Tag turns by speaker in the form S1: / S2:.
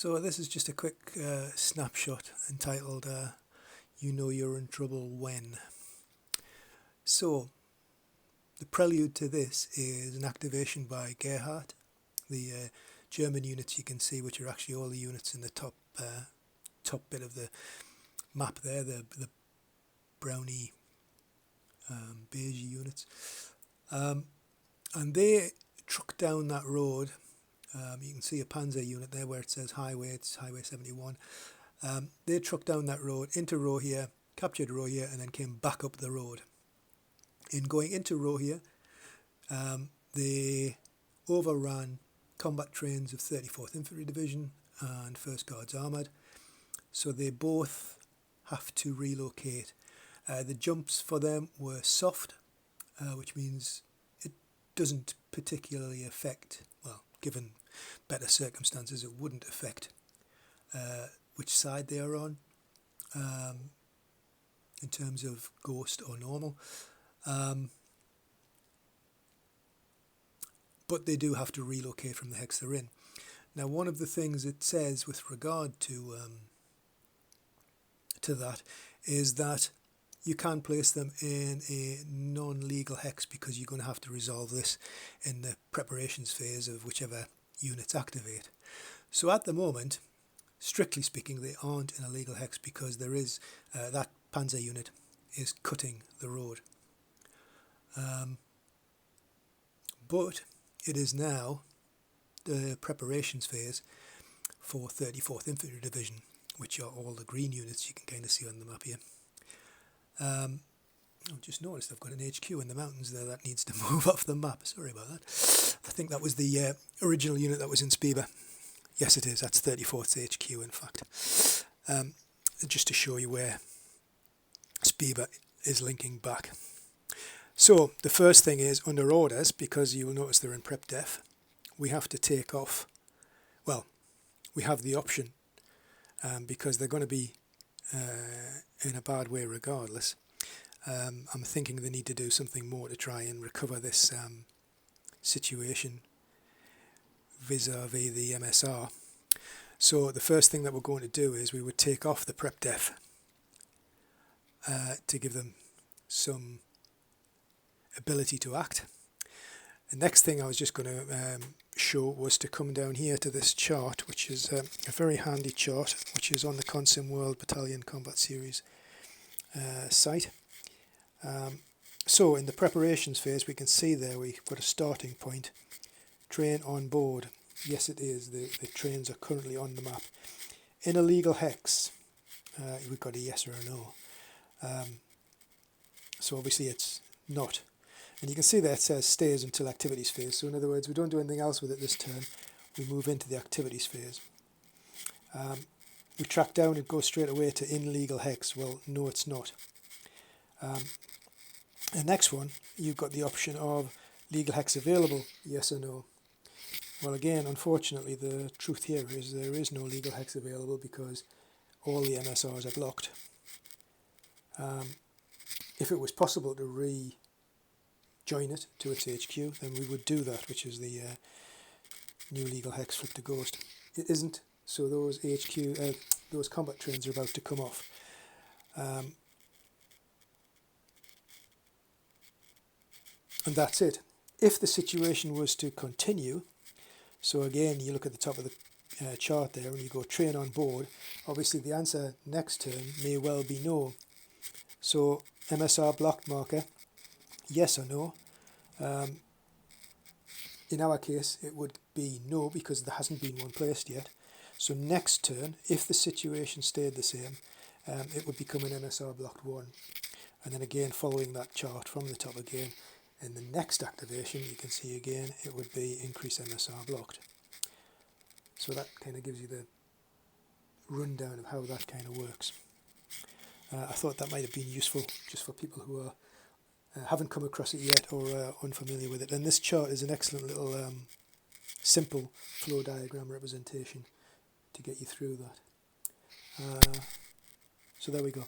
S1: So this is just a quick snapshot entitled You Know You're in Trouble When. So the prelude to this is an activation by Gerhardt, the German units you can see, which are actually all the units in the top bit of the map there, the browny beige units, and they truck down that road. You can see a Panzer unit there where it says highway, it's Highway 71. They trucked down that road into Rohia, captured Rohia, and then came back up the road. In going into Rohia, they overran combat trains of 34th Infantry Division and 1st Guards Armoured, so they both have to relocate. The jumps for them were soft, which means it doesn't particularly affect, well, given better circumstances, it wouldn't affect which side they are on in terms of ghost or normal. But they do have to relocate from the hex they're in. Now, one of the things it says with regard to that is that you can place them in a non-legal hex because you're going to have to resolve this in the preparations phase of whichever units activate. So at the moment, strictly speaking, they aren't in a legal hex because there is that Panzer unit is cutting the road. But it is now the preparations phase for 34th Infantry Division, which are all the green units you can kind of see on the map here. I've just noticed I've got an HQ in the mountains there that needs to move off the map. Sorry about that. I think that was the original unit that was in Spieber. Yes, it is. That's 34th HQ, in fact. Just to show you where Spieber is linking back. So the first thing is, under orders, because you will notice they're in prep def, we have to take off. Well, we have the option because they're going to be in a bad way regardless. I'm thinking they need to do something more to try and recover this situation vis-a-vis the MSR. So the first thing that we're going to do is we would take off the prep def to give them some ability to act. The next thing I was just going to show was to come down here to this chart, which is a very handy chart, which is on the Consim World Battalion Combat Series site. So in the preparations phase, we can see there we've got a starting point, train on board. Yes, it is. The trains are currently on the map. In a legal hex, we've got a yes or a no. So obviously it's not. And you can see there it says stays until activities phase. So in other words, we don't do anything else with it this turn. We move into the activities phase. We track down and go straight away to in legal hex. Well, no, it's not. The next one, you've got the option of legal hex available, yes or no. Well, again, unfortunately, the truth here is there is no legal hex available because all the MSRs are blocked. If it was possible to rejoin it to its HQ, then we would do that, which is the new legal hex flip to ghost. It isn't, so those those combat trains are about to come off. And that's it. If the situation was to continue, so again, you look at the top of the chart there and you go train on board, obviously the answer next turn may well be no. So MSR blocked marker, yes or no. In our case, it would be no because there hasn't been one placed yet. So next turn, if the situation stayed the same, it would become an MSR blocked 1. And then again, following that chart from the top again, in the next activation, you can see again, it would be increase MSR blocked. So that kind of gives you the rundown of how that kind of works. I thought that might have been useful just for people who are haven't come across it yet or are unfamiliar with it. And this chart is an excellent little simple flow diagram representation to get you through that. So there we go.